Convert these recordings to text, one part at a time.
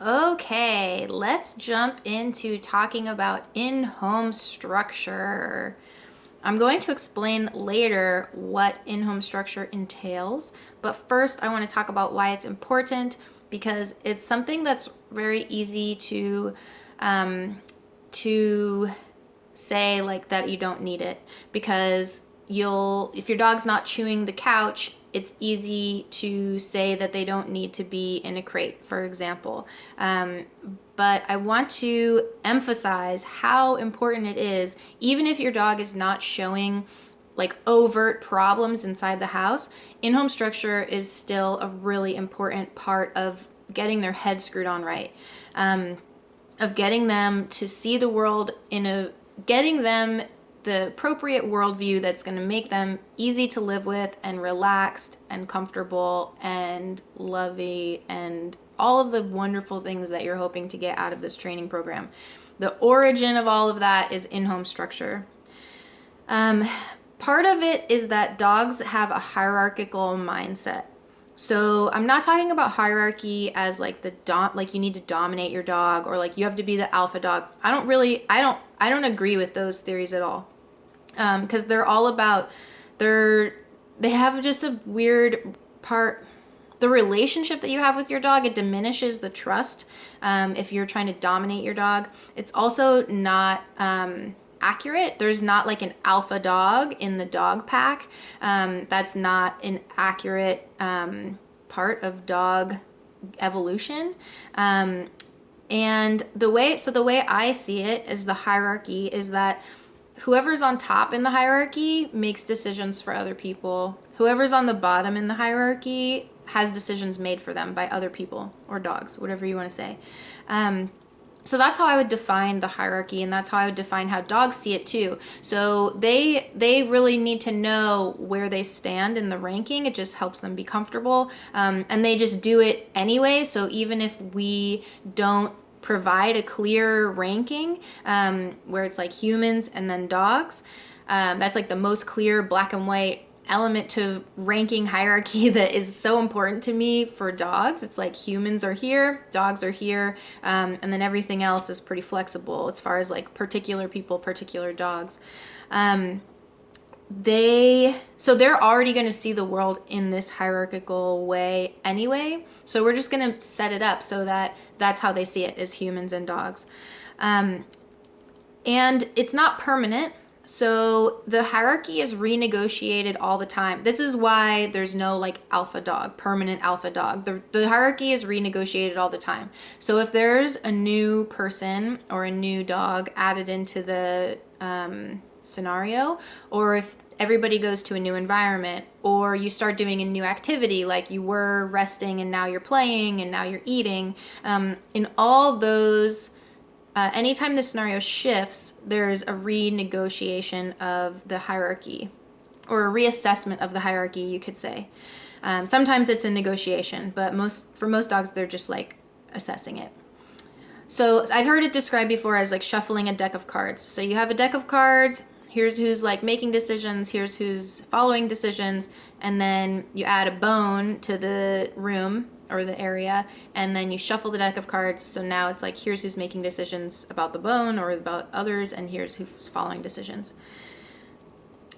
Okay, let's jump into talking about in-home structure. I'm going to explain later what in-home structure entails, but first I want to talk about why it's important because it's something that's very easy um, to say like that you don't need it because if your dog's not chewing the couch, it's easy to say that they don't need to be in a crate, for example. But I want to emphasize how important it is, even if your dog is not showing like overt problems inside the house, in-home structure is still a really important part of getting their head screwed on right. Of getting them to see the world getting them the appropriate worldview that's going to make them easy to live with and relaxed and comfortable and lovey and all of the wonderful things that you're hoping to get out of this training program. The origin of all of that is in-home structure. Part of it is that dogs have a hierarchical mindset. So I'm not talking about hierarchy as like like you need to dominate your dog or like you have to be the alpha dog. I don't agree with those theories at all. Because they're all about they have just a weird part. The relationship that you have with your dog, it diminishes the trust if you're trying to dominate your dog. It's also not accurate. There's not like an alpha dog in the dog pack. That's not an accurate part of dog evolution. And the way I see it is the hierarchy is that whoever's on top in the hierarchy makes decisions for other people. Whoever's on the bottom in the hierarchy has decisions made for them by other people or dogs, whatever you want to say. So that's how I would define the hierarchy, and that's how I would define how dogs see it too. So they really need to know where they stand in the ranking. It just helps them be comfortable, and they just do it anyway. So even if we don't provide a clear ranking where it's like humans and then dogs, that's like the most clear black and white element to ranking hierarchy that is so important to me for dogs. It's like humans are here, dogs are here, and then everything else is pretty flexible as far as like particular people, particular dogs. They're already going to see the world in this hierarchical way anyway. So we're just going to set it up so that that's how they see it as humans and dogs. And it's not permanent. So the hierarchy is renegotiated all the time. This is why there's no like alpha dog, permanent alpha dog. The hierarchy is renegotiated all the time. So if there's a new person or a new dog added into the scenario, or if everybody goes to a new environment, or you start doing a new activity, like you were resting and now you're playing and now you're eating, in all those anytime the scenario shifts, there's a renegotiation of the hierarchy or a reassessment of the hierarchy, you could say. Sometimes it's a negotiation, but for most dogs, they're just like assessing it. So I've heard it described before as like shuffling a deck of cards. So you have a deck of cards. Here's who's like making decisions. Here's who's following decisions. And then you add a bone to the room or the area, and then you shuffle the deck of cards. So now it's like, here's who's making decisions about the bone or about others, and here's who's following decisions.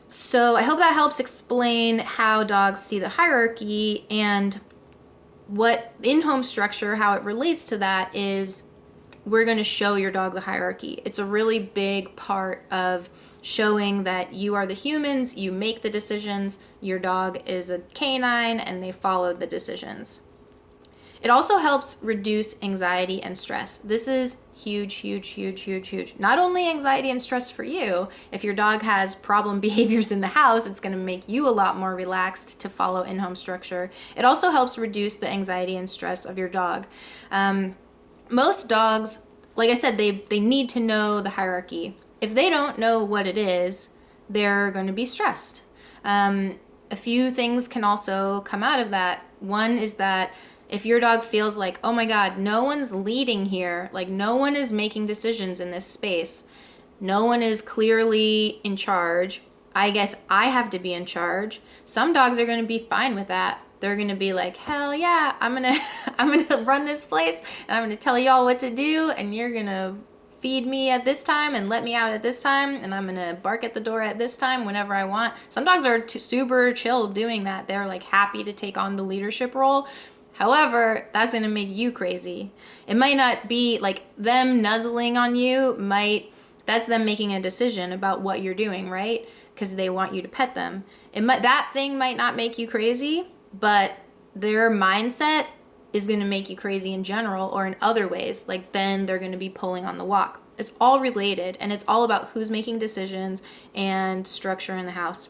So I hope that helps explain how dogs see the hierarchy, and what in-home structure, how it relates to that is we're going to show your dog the hierarchy. It's a really big part of showing that you are the humans, you make the decisions, your dog is a canine, and they follow the decisions. It also helps reduce anxiety and stress. This is huge, huge, huge, huge, huge. Not only anxiety and stress for you, if your dog has problem behaviors in the house, it's going to make you a lot more relaxed to follow in-home structure. It also helps reduce the anxiety and stress of your dog. Most dogs, like I said, they need to know the hierarchy. If they don't know what it is, they're going to be stressed. A few things can also come out of that. One is that if your dog feels like, oh my God, no one's leading here, like no one is making decisions in this space, no one is clearly in charge, I guess I have to be in charge. Some dogs are going to be fine with that. they're gonna be like, hell yeah, I'm gonna I'm gonna run this place and I'm gonna tell y'all what to do, and you're gonna feed me at this time and let me out at this time, and I'm gonna bark at the door at this time whenever I want. Some dogs are super chill doing that. They're like happy to take on the leadership role. However, that's gonna make you crazy. It might not be like them nuzzling on you, that's them making a decision about what you're doing, right? Because they want you to pet them. That thing might not make you crazy, but their mindset is going to make you crazy in general or in other ways. Like then they're going to be pulling on the walk. It's all related, and it's all about who's making decisions and structure in the house.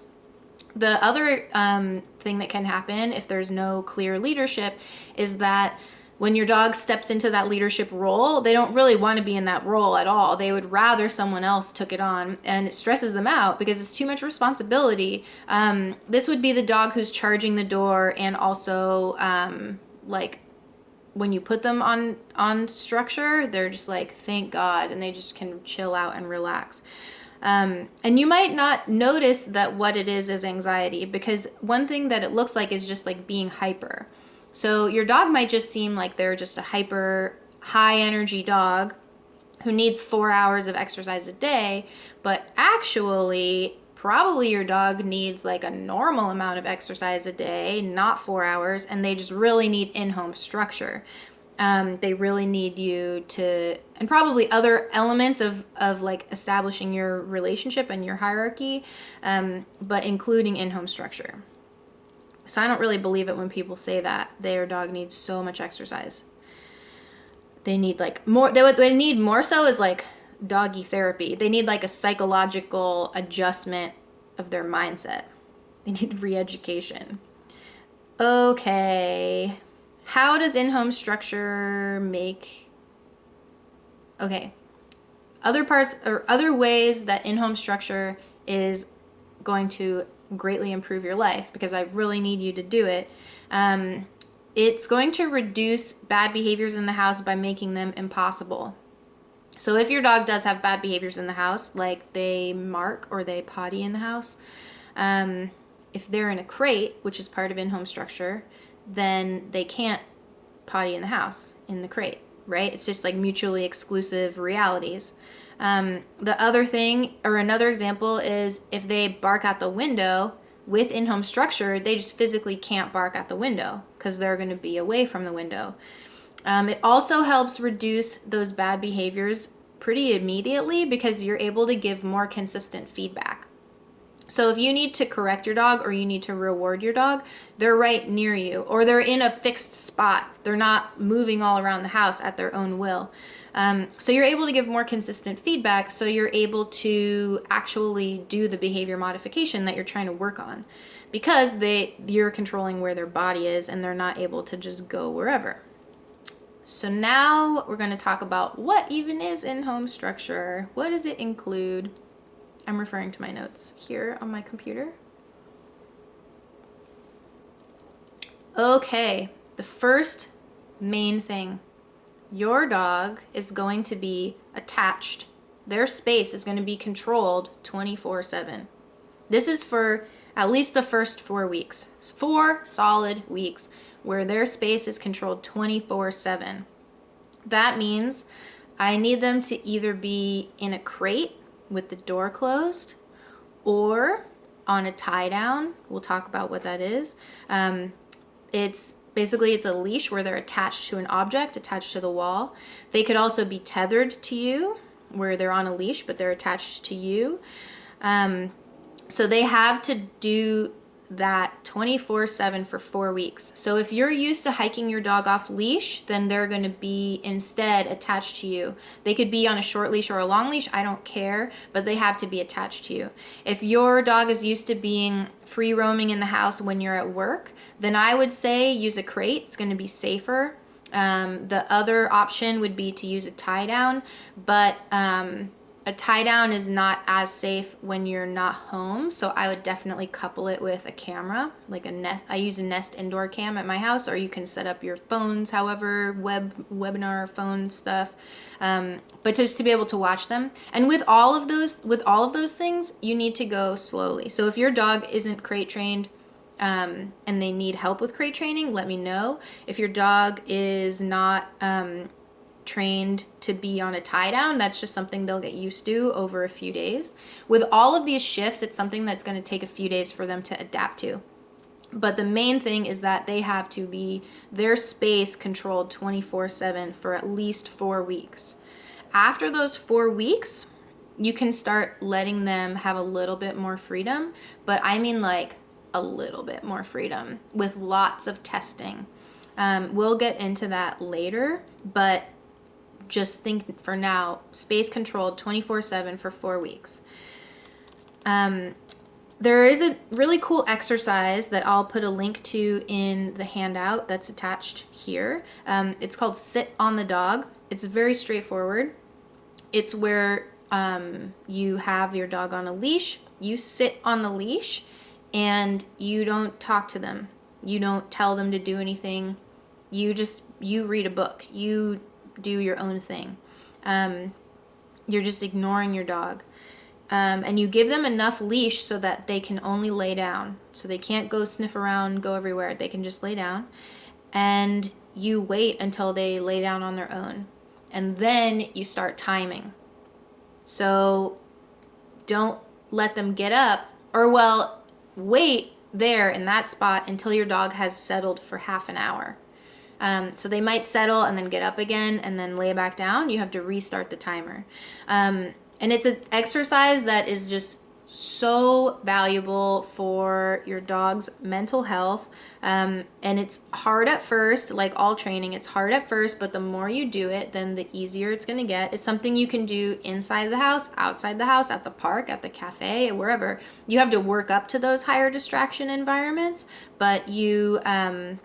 The other thing that can happen if there's no clear leadership is that when your dog steps into that leadership role, they don't really want to be in that role at all. They would rather someone else took it on, and it stresses them out because it's too much responsibility. This would be the dog who's charging the door, and also like when you put them on structure, they're just like, thank God, and they just can chill out and relax. And you might not notice that what it is anxiety, because one thing that it looks like is just like being hyper. So your dog might just seem like they're just a hyper, high energy dog who needs 4 hours of exercise a day, but actually probably your dog needs like a normal amount of exercise a day, not 4 hours, and they just really need in-home structure. They really need you to, and probably other elements of like establishing your relationship and your hierarchy, but including in-home structure. So I don't really believe it when people say that their dog needs so much exercise. They need like more, they need more so is like doggy therapy. They need like a psychological adjustment of their mindset. They need re-education. Okay. How does in-home structure make... Okay. Other parts or other ways that in-home structure is going to greatly improve your life, because I really need you to do it. It's going to reduce bad behaviors in the house by making them impossible. So if your dog does have bad behaviors in the house, like they mark or they potty in the house, if they're in a crate, which is part of in-home structure, then they can't potty in the house, in the crate, right? It's just like mutually exclusive realities. The other thing, or another example, is if they bark out the window with in-home structure, they just physically can't bark out the window because they're going to be away from the window. It also helps reduce those bad behaviors pretty immediately because you're able to give more consistent feedback. So if you need to correct your dog or you need to reward your dog, they're right near you, or they're in a fixed spot. They're not moving all around the house at their own will. So you're able to give more consistent feedback, so you're able to actually do the behavior modification that you're trying to work on, because you're controlling where their body is and they're not able to just go wherever. So now we're going to talk about what even is in-home structure. What does it include? I'm referring to my notes here on my computer. Okay, the first main thing. Your dog is going to be attached. Their space is going to be controlled 24/7. This is for at least the first 4 weeks. 4 solid weeks where their space is controlled 24/7. That means I need them to either be in a crate with the door closed or on a tie down. We'll talk about what that is. It's a leash where they're attached to an object, attached to the wall. They could also be tethered to you, where they're on a leash, but they're attached to you. So they have to do that 24/7 for 4 weeks. So if you're used to hiking your dog off leash, then they're going to be instead attached to you. They could be on a short leash or a long leash, I don't care, but they have to be attached to you. If your dog is used to being free roaming in the house when you're at work, then I would say use a crate. It's going to be safer. The other option would be to use a tie down, but a tie down is not as safe when you're not home, so I would definitely couple it with a camera, like a Nest. I use a Nest indoor cam at my house, or you can set up your phones, however, webinar phone stuff, but just to be able to watch them. And with all of those things, you need to go slowly. So if your dog isn't crate trained, and they need help with crate training, let me know. If your dog is not trained to be on a tie down, that's just something they'll get used to over a few days. With all of these shifts, it's something that's going to take a few days for them to adapt to. But the main thing is that they have to be their space controlled 24/7 for at least 4 weeks. After those 4 weeks, you can start letting them have a little bit more freedom, but I mean like a little bit more freedom with lots of testing. We'll get into that later, but just think for now, space controlled 24/7 for 4 weeks. There is a really cool exercise that I'll put a link to in the handout that's attached here. It's called Sit on the Dog. It's very straightforward. It's where you have your dog on a leash, you sit on the leash, and you don't talk to them. You don't tell them to do anything. You read a book. You do your own thing. You're just ignoring your dog. And you give them enough leash so that they can only lay down. So they can't go sniff around, go everywhere. They can just lay down. And you wait until they lay down on their own. And then you start timing. So don't let them get up, or well, wait there in that spot until your dog has settled for half an hour. So they might settle and then get up again and then lay back down. You have to restart the timer. And it's an exercise that is just so valuable for your dog's mental health. And it's hard at first, like all training, it's hard at first, but the more you do it, then the easier it's going to get. It's something you can do inside the house, outside the house, at the park, at the cafe, wherever. You have to work up to those higher distraction environments, but I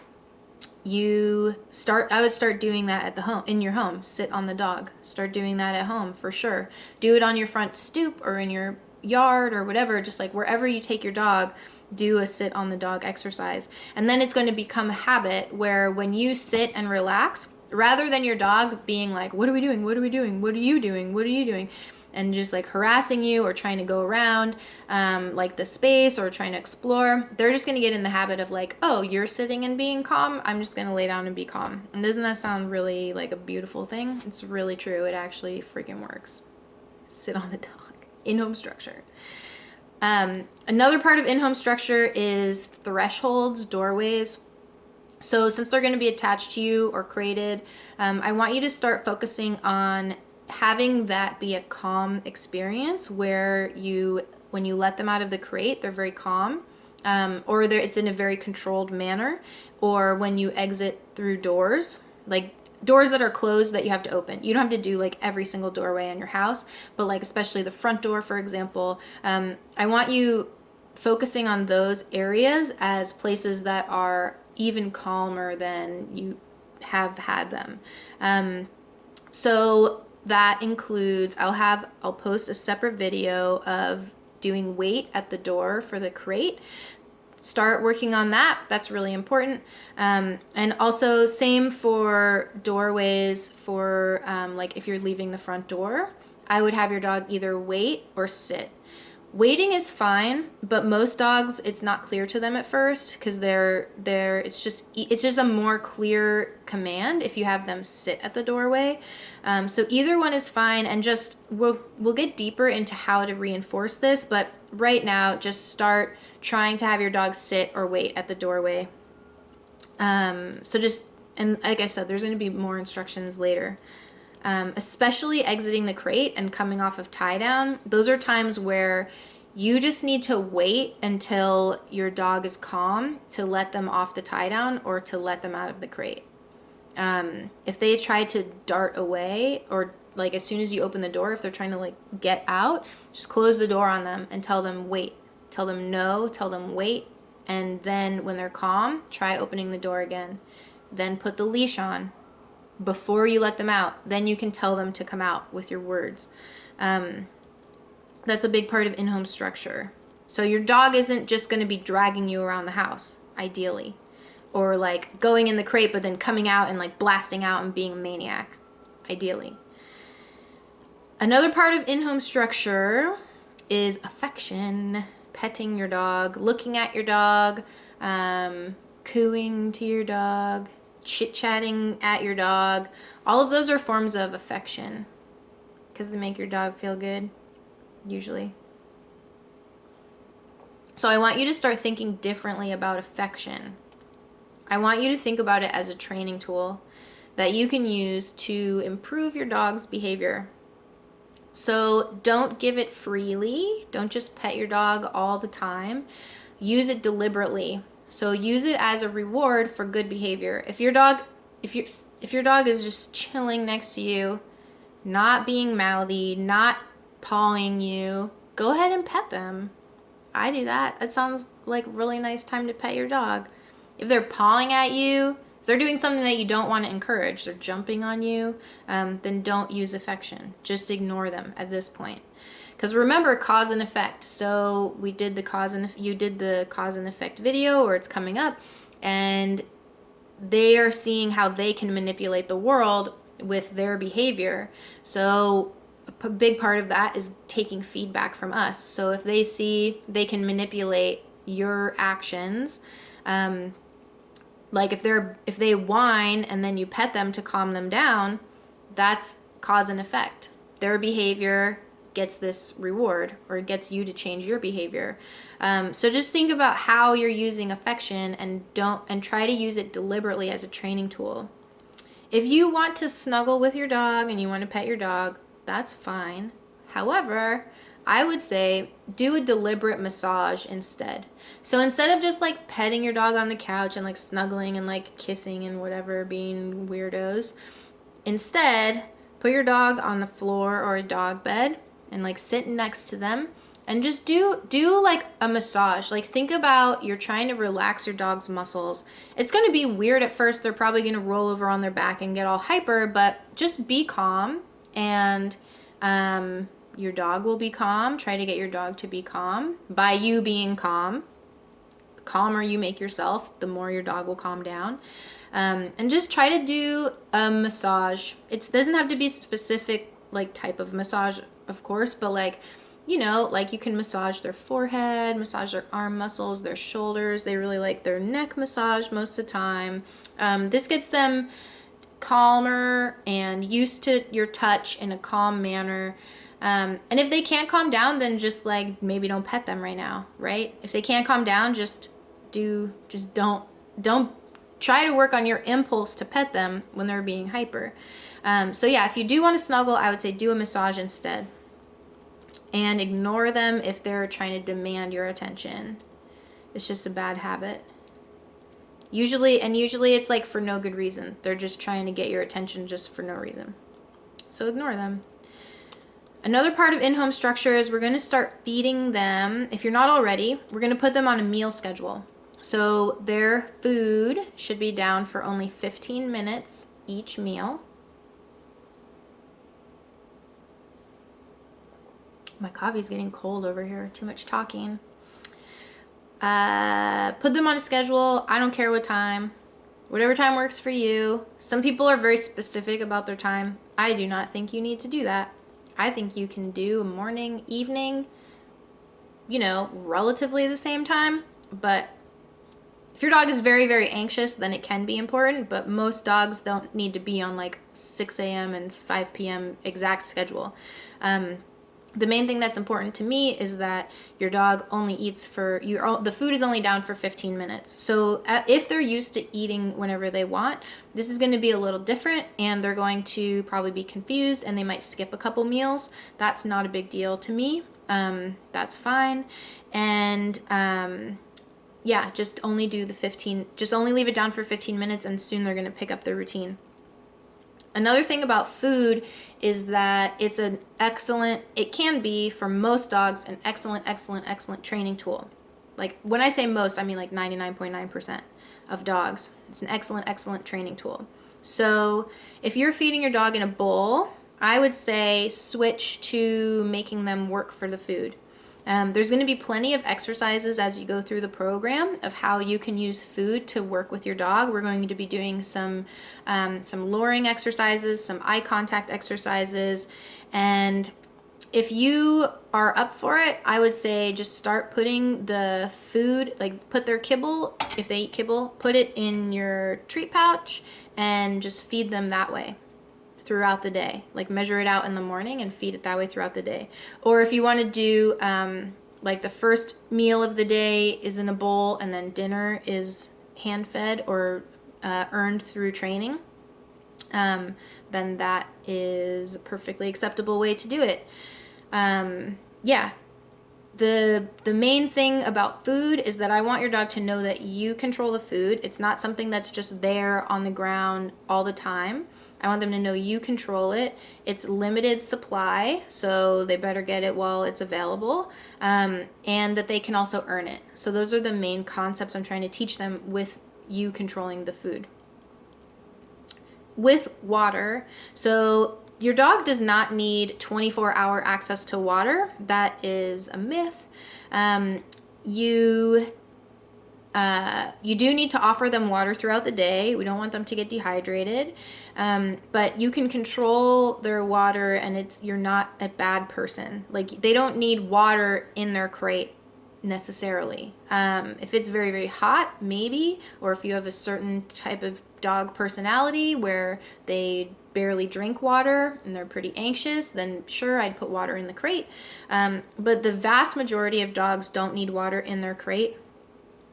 would start doing that at the home, in your home. Sit on the dog. Start doing that at home for sure. Do it on your front stoop or in your yard or whatever, just like wherever you take your dog, do a sit on the dog exercise. And then it's going to become a habit where when you sit and relax, rather than your dog being like, what are we doing? What are we doing? What are you doing? What are you doing? And just like harassing you or trying to go around like the space or trying to explore, they're just going to get in the habit of like, oh, you're sitting and being calm, I'm just going to lay down and be calm. And doesn't that sound really like a beautiful thing? It's really true. It actually freaking works. Sit on the dog. In-home structure. Another part of in-home structure is thresholds, doorways. So since they're going to be attached to you or crated, I want you to start focusing on having that be a calm experience where when you let them out of the crate, they're very calm, or it's in a very controlled manner, or when you exit through doors, like doors that are closed that you have to open. You don't have to do like every single doorway in your house, but like especially the front door, for example. I want you focusing on those areas as places that are even calmer than you have had them. So that includes, I'll post a separate video of doing wait at the door for the crate. Start working on that. That's really important. And also same for doorways for like if you're leaving the front door, I would have your dog either wait or sit. Waiting is fine, but most dogs, it's not clear to them at first because it's just a more clear command if you have them sit at the doorway. So either one is fine, and just we'll get deeper into how to reinforce this, but right now just start trying to have your dog sit or wait at the doorway. And like I said, there's going to be more instructions later. Especially exiting the crate and coming off of tie down. Those are times where you just need to wait until your dog is calm to let them off the tie down or to let them out of the crate. If they try to dart away, or like as soon as you open the door, if they're trying to like get out, just close the door on them and tell them wait. Tell them no, tell them wait, and then when they're calm, try opening the door again. Then put the leash on before you let them out. Then you can tell them to come out with your words. That's a big part of in-home structure. So your dog isn't just going to be dragging you around the house, ideally, or like going in the crate but then coming out and like blasting out and being a maniac, ideally. Another part of in-home structure is affection. Petting your dog, looking at your dog, cooing to your dog, chit-chatting at your dog. All of those are forms of affection because they make your dog feel good, usually. So I want you to start thinking differently about affection. I want you to think about it as a training tool that you can use to improve your dog's behavior. So don't give it freely. Don't just pet your dog all the time. Use it deliberately. So use it as a reward for good behavior. If your dog is just chilling next to you, not being mouthy, not pawing you, go ahead and pet them. I do that. That sounds like a really nice time to pet your dog. If they're pawing at you, if they're doing something that you don't want to encourage, they're jumping on you, then don't use affection. Just ignore them at this point. Because remember, cause and effect. So you did the cause and effect video, or it's coming up, and they are seeing how they can manipulate the world with their behavior. So a big part of that is taking feedback from us. So if they see they can manipulate your actions, like if they whine and then you pet them to calm them down, that's cause and effect. Their behavior gets this reward, or it gets you to change your behavior. So just think about how you're using affection, and try to use it deliberately as a training tool. If you want to snuggle with your dog and you want to pet your dog, that's fine. However, I would say do a deliberate massage instead. So instead of just like petting your dog on the couch and like snuggling and like kissing and whatever, being weirdos, instead put your dog on the floor or a dog bed and like sit next to them and just do like a massage. Like think about you're trying to relax your dog's muscles. It's going to be weird at first. They're probably going to roll over on their back and get all hyper, but just be calm, and your dog will be calm. Try to get your dog to be calm by you being calm. The calmer you make yourself, the more your dog will calm down. And just try to do a massage. It doesn't have to be specific like type of massage, of course, but like, you know, like you can massage their forehead, massage their arm muscles, their shoulders. They really like their neck massage most of the time. This gets them calmer and used to your touch in a calm manner. And if they can't calm down, then just like maybe don't pet them right now, right? If they can't calm down, just don't try to work on your impulse to pet them when they're being hyper. So yeah, if you do want to snuggle, I would say do a massage instead. And ignore them if they're trying to demand your attention. It's just a bad habit. Usually it's like for no good reason. They're just trying to get your attention just for no reason. So ignore them. Another part of in-home structure is we're going to start feeding them. If you're not already, we're going to put them on a meal schedule. So their food should be down for only 15 minutes each meal. My coffee's getting cold over here. Too much talking. Put them on a schedule. I don't care what time. Whatever time works for you. Some people are very specific about their time. I do not think you need to do that. I think you can do a morning, evening, you know, relatively the same time. But if your dog is very, very anxious, then it can be important. But most dogs don't need to be on like 6 a.m. and 5 p.m. exact schedule. The main thing that's important to me is that your dog only eats the food is only down for 15 minutes. So if they're used to eating whenever they want, this is going to be a little different, and they're going to probably be confused and they might skip a couple meals. That's not a big deal to me. That's fine. And yeah, just only leave it down for 15 minutes, and soon they're going to pick up their routine. Another thing about food is that it can be for most dogs an excellent training tool. Like when I say most, I mean like 99.9% of dogs. It's an excellent training tool. So if you're feeding your dog in a bowl, I would say switch to making them work for the food. There's going to be plenty of exercises as you go through the program of how you can use food to work with your dog. We're going to be doing some luring exercises, some eye contact exercises, and if you are up for it, I would say just start putting the food, like put their kibble, if they eat kibble, put it in your treat pouch and just feed them that way throughout the day. Like measure it out in the morning and feed it that way throughout the day. Or if you want to do like the first meal of the day is in a bowl and then dinner is hand fed or earned through training, then that is a perfectly acceptable way to do it. Yeah. The main thing about food is that I want your dog to know that you control the food. It's not something that's just there on the ground all the time. I want them to know you control it. It's limited supply, so they better get it while it's available, and that they can also earn it. So those are the main concepts I'm trying to teach them with you controlling the food. With water, so your dog does not need 24-hour access to water. That is a myth. You do need to offer them water throughout the day. We don't want them to get dehydrated. But you can control their water, and you're not a bad person. Like, they don't need water in their crate necessarily. If it's very, very hot, maybe, or if you have a certain type of dog personality where they barely drink water and they're pretty anxious, then sure, I'd put water in the crate. But the vast majority of dogs don't need water in their crate,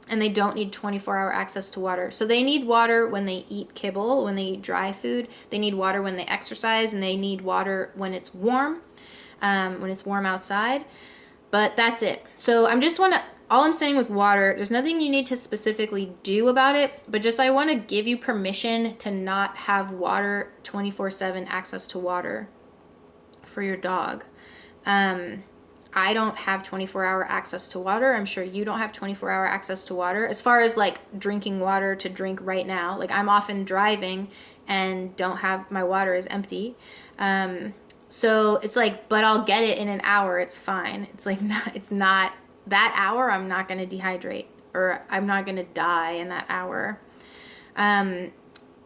and they don't need 24-hour access to water. So they need water when they eat kibble, when they eat dry food. They need water when they exercise, and they need water when it's warm outside. But that's it. So all I'm saying with water, there's nothing you need to specifically do about it, but just I want to give you permission to not have water 24/7 access to water for your dog. I don't have 24-hour access to water. I'm sure you don't have 24-hour access to water. As far as like drinking water to drink right now, like I'm often driving and don't have, my water is empty. So it's like, but I'll get it in an hour. It's fine. It's like, it's not that hour. I'm not going to dehydrate, or I'm not going to die in that hour.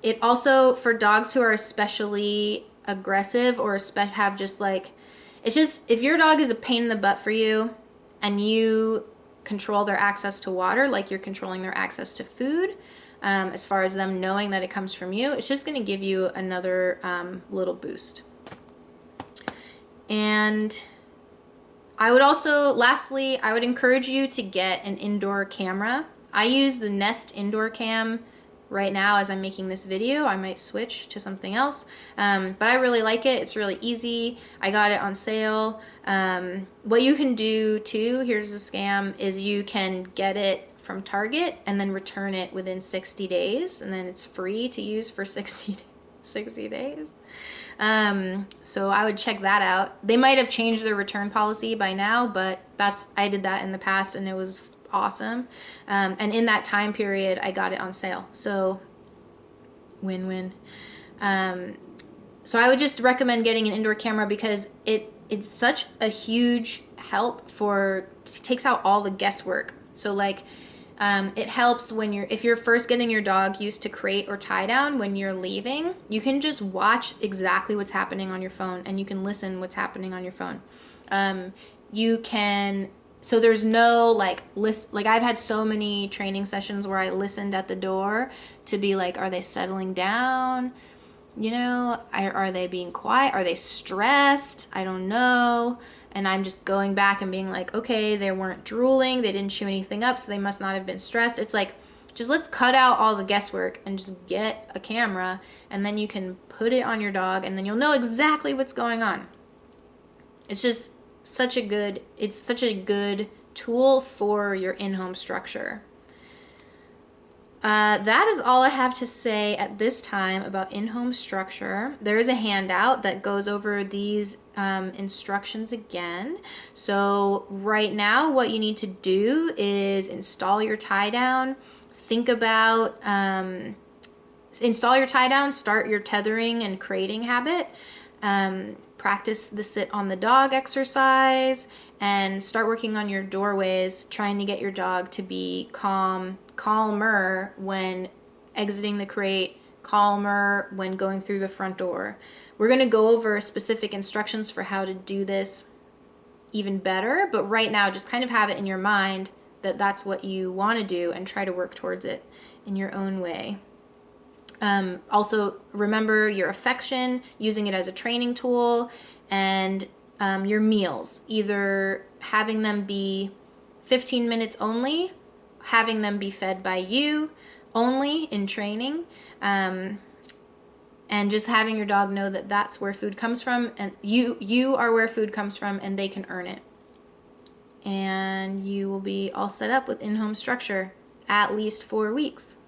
It also, for dogs who are especially aggressive or have just like, it's just, if your dog is a pain in the butt for you and you control their access to water, like you're controlling their access to food, as far as them knowing that it comes from you, it's just going to give you another little boost. And I would also, lastly, I would encourage you to get an indoor camera. I use the Nest Indoor Cam right now as I'm making this video. I might switch to something else, but I really like it. It's really easy. I got it on sale. What you can do too, here's a scam, is you can get it from Target and then return it within 60 days, and then it's free to use for 60 days. So I would check that out. They might have changed their return policy by now, but I did that in the past and it was awesome. And in that time period, I got it on sale. So win-win. So I would just recommend getting an indoor camera because it's such a huge help takes out all the guesswork. So like, it helps if you're first getting your dog used to crate or tie down when you're leaving, you can just watch exactly what's happening on your phone, and you can listen what's happening on your phone. So there's no like I've had so many training sessions where I listened at the door to be like, are they settling down? You know, are they being quiet? Are they stressed? I don't know. And I'm just going back and being like, okay, they weren't drooling, they didn't chew anything up, so they must not have been stressed. It's like, just let's cut out all the guesswork and just get a camera, and then you can put it on your dog, and then you'll know exactly what's going on. It's just such a good tool for your in-home structure. That is all I have to say at this time about in-home structure. There is a handout that goes over these instructions again. So right now what you need to do is install your tie down. Think about install your tie down, start your tethering and crating habit. Practice the sit on the dog exercise, and start working on your doorways, trying to get your dog to be calmer when exiting the crate, calmer when going through the front door. We're going to go over specific instructions for how to do this even better. But right now, just kind of have it in your mind that that's what you want to do and try to work towards it in your own way. Also, remember your affection, using it as a training tool, and your meals, either having them be 15 minutes only, having them be fed by you only in training, and just having your dog know that that's where food comes from, and you are where food comes from, and they can earn it. And you will be all set up with in-home structure at least 4 weeks.